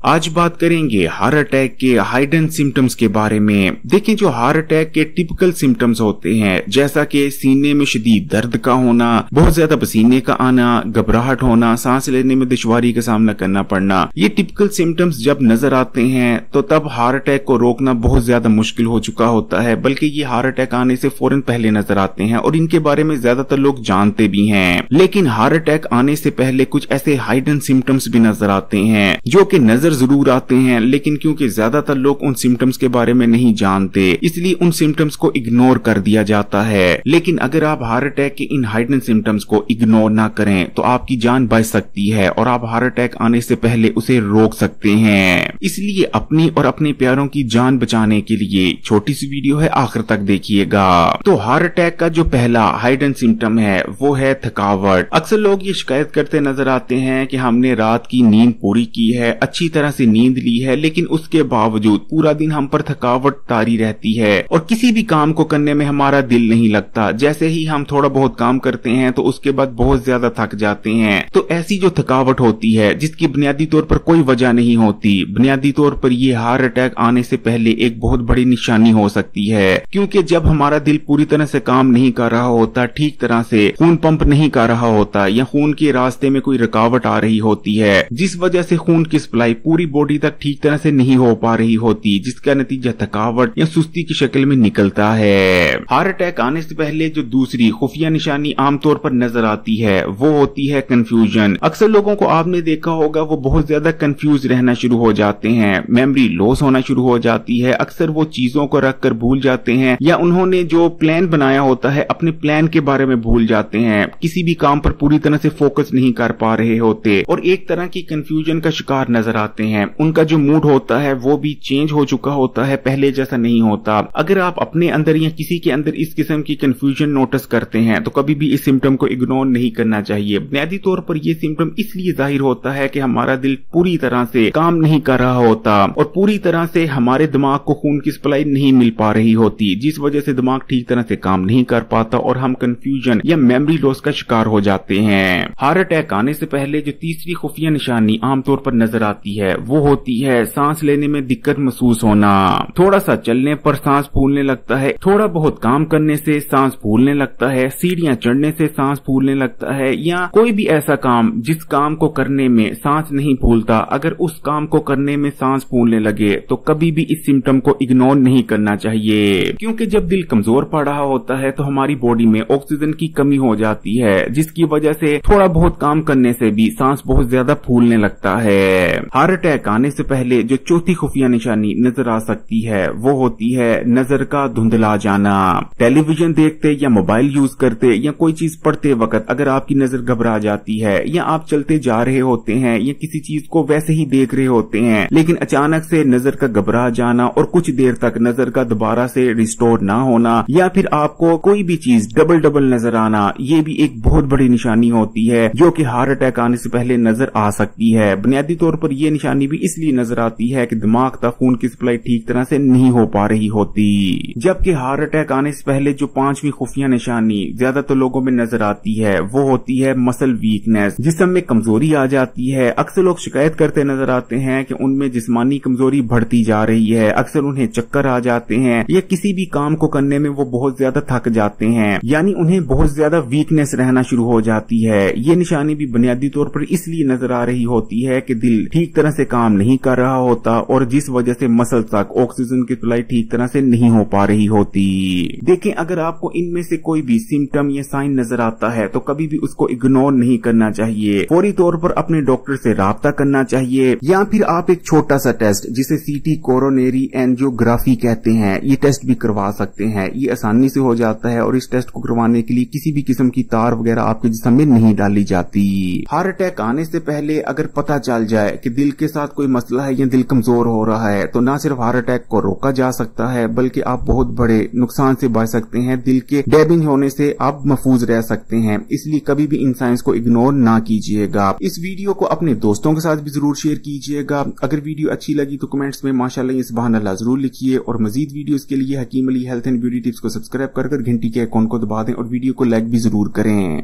आज बात करेंगे हार्ट अटैक के हाइडन सिम्टम्स के बारे में। देखिए, जो हार्ट अटैक के टिपिकल सिम्टम्स होते हैं, जैसा कि सीने में शदीद दर्द का होना, बहुत ज्यादा पसीने का आना, घबराहट होना, सांस लेने में दुश्वारी का सामना करना पड़ना, ये टिपिकल सिम्टम्स जब नजर आते हैं तो तब हार्ट अटैक को रोकना बहुत ज्यादा मुश्किल हो चुका होता है। बल्कि ये हार्ट अटैक आने से फौरन पहले नजर आते हैं और इनके बारे में ज्यादातर लोग जानते भी हैं। लेकिन हार्ट अटैक आने से पहले कुछ ऐसे हाइडन सिम्टम्स भी नजर आते हैं जो कि नजर जरूर आते हैं, लेकिन क्योंकि ज्यादातर लोग उन सिम्टम्स के बारे में नहीं जानते, इसलिए उन सिम्टम्स को इग्नोर कर दिया जाता है। लेकिन अगर आप हार्ट अटैक के इन हाइडन सिम्टम्स को इग्नोर ना करें तो आपकी जान बच सकती है और आप हार्ट अटैक आने से पहले उसे रोक सकते हैं। इसलिए अपनी और अपने प्यारों की जान बचाने के लिए छोटी सी वीडियो है, आखिर तक देखिएगा। तो हार्ट अटैक का जो पहला हाइडन सिम्टम है वो है थकावट। अक्सर लोग ये शिकायत करते नजर आते हैं कि हमने रात की नींद पूरी की है, अच्छी तरह से नींद ली है, लेकिन उसके बावजूद पूरा दिन हम पर थकावट तारी रहती है और किसी भी काम को करने में हमारा दिल नहीं लगता। जैसे ही हम थोड़ा बहुत काम करते हैं तो उसके बाद बहुत ज्यादा थक जाते हैं। तो ऐसी जो थकावट होती है जिसकी बुनियादी तौर पर कोई वजह नहीं होती, बुनियादी तौर पर ये हार्ट अटैक आने से पहले एक बहुत बड़ी निशानी हो सकती है। क्योंकि जब हमारा दिल पूरी तरह से काम नहीं कर रहा होता, ठीक तरह से खून पंप नहीं कर रहा होता या खून के रास्ते में कोई रुकावट आ रही होती है, जिस वजह से खून की सप्लाई पूरी बॉडी तक ठीक तरह से नहीं हो पा रही होती, जिसका नतीजा थकावट या सुस्ती की शक्ल में निकलता है। हार्ट अटैक आने से पहले जो दूसरी खुफिया निशानी आमतौर पर नजर आती है वो होती है कंफ्यूजन। अक्सर लोगों को आपने देखा होगा वो बहुत ज्यादा कंफ्यूज रहना शुरू हो जाते हैं, मेमोरी लॉस होना शुरू हो जाती है। अक्सर वो चीजों को रख कर भूल जाते हैं या उन्होंने जो प्लान बनाया होता है अपने प्लान के बारे में भूल जाते हैं, किसी भी काम पर पूरी तरह से फोकस नहीं कर पा रहे होते और एक तरह की कंफ्यूजन का शिकार नजर आते हैं। उनका जो मूड होता है वो भी चेंज हो चुका होता है, पहले जैसा नहीं होता। अगर आप अपने अंदर या किसी के अंदर इस किस्म की कंफ्यूजन नोटिस करते हैं तो कभी भी इस सिम्टम को इग्नोर नहीं करना चाहिए। बुनियादी तौर पर यह सिम्टम इसलिए जाहिर होता है कि हमारा दिल पूरी तरह से काम नहीं कर रहा होता और पूरी तरह से हमारे दिमाग को खून की सप्लाई नहीं मिल पा रही होती, जिस वजह से दिमाग ठीक तरह से काम नहीं कर पाता और हम कंफ्यूजन या मेमोरी लॉस का शिकार हो जाते हैं। हार्ट अटैक आने से पहले जो तीसरी खुफिया निशानी आमतौर पर नजर आती है वो होती है सांस लेने में दिक्कत महसूस होना। थोड़ा सा चलने पर सांस फूलने लगता है, थोड़ा बहुत काम करने से सांस फूलने लगता है, सीढ़ियां चढ़ने से सांस फूलने लगता है, या कोई भी ऐसा काम जिस काम को करने में सांस नहीं फूलता, अगर उस काम को करने में सांस फूलने लगे तो कभी भी इस सिम्टम को इग्नोर नहीं करना चाहिए। क्योंकि जब दिल कमजोर पड़ रहा होता है तो हमारी बॉडी में ऑक्सीजन की कमी हो जाती है, जिसकी वजह से थोड़ा बहुत काम करने से भी सांस बहुत ज्यादा फूलने लगता है। हार्ट अटैक आने से पहले जो चौथी खुफिया निशानी नजर आ सकती है वो होती है नजर का धुंधला जाना। टेलीविजन देखते या मोबाइल यूज करते या कोई चीज पढ़ते वक्त अगर आपकी नजर घबरा जाती है या आप चलते जा रहे होते हैं या किसी चीज को वैसे ही देख रहे होते हैं, लेकिन अचानक से नजर का घबरा जाना और कुछ देर तक नजर का दोबारा से रिस्टोर ना होना, या फिर आपको कोई भी चीज डबल डबल नजर आना, ये भी एक बहुत बड़ी निशानी होती है जो कि हार्ट अटैक आने से पहले नजर आ सकती है। बुनियादी तौर पर यह निशानी भी इसलिए नजर आती है कि दिमाग तक खून की सप्लाई ठीक तरह से नहीं हो पा रही होती। जबकि हार्ट अटैक आने से पहले जो पांचवी खुफिया निशानी ज्यादातर लोगों में नजर आती है वो होती है मसल वीकनेस, जिस्म में कमजोरी आ जाती है। अक्सर लोग शिकायत करते नजर आते हैं कि उनमें जिस्मानी कमजोरी बढ़ती जा रही है, अक्सर उन्हें चक्कर आ जाते हैं या किसी भी काम को करने में वो बहुत ज्यादा थक जाते हैं, यानी उन्हें बहुत ज्यादा वीकनेस रहना शुरू हो जाती है। ये निशानी भी बुनियादी तौर पर इसलिए नजर आ रही होती है कि दिल ठीक तरह से काम नहीं कर रहा होता और जिस वजह से मसल तक ऑक्सीजन की सप्लाई ठीक तरह से नहीं हो पा रही होती। देखें, अगर आपको इनमें से कोई भी सिम्टम या साइन नजर आता है तो कभी भी उसको इग्नोर नहीं करना चाहिए, फौरी तौर पर अपने डॉक्टर से राब्ता करना चाहिए, या फिर आप एक छोटा सा टेस्ट जिसे सीटी कोरोनरी एंजियोग्राफी कहते हैं, ये टेस्ट भी करवा सकते हैं। ये आसानी से हो जाता है और इस टेस्ट को करवाने के लिए किसी भी किस्म की तार वगैरह आपके जिस्म में नहीं डाली जाती। हार्ट अटैक आने से पहले अगर पता चल जाए कि दिल के साथ कोई मसला है या दिल कमजोर हो रहा है तो न सिर्फ हार्ट अटैक को रोका जा सकता है बल्कि आप बहुत बड़े नुकसान से बच सकते हैं, दिल के डैमेज होने से आप महफूज रह सकते हैं। इसलिए कभी भी इन साइंस को इग्नोर ना कीजिएगा। इस वीडियो को अपने दोस्तों के साथ भी जरूर शेयर कीजिएगा। अगर वीडियो अच्छी लगी तो कमेंट्स में माशाल्लाह सुभान अल्लाह जरूर लिखिए और मजीद वीडियोस के लिए Hakim Ali health and beauty tips को सब्सक्राइब कर घंटी के आइकॉन को दबा दें और वीडियो को लाइक भी जरूर करें।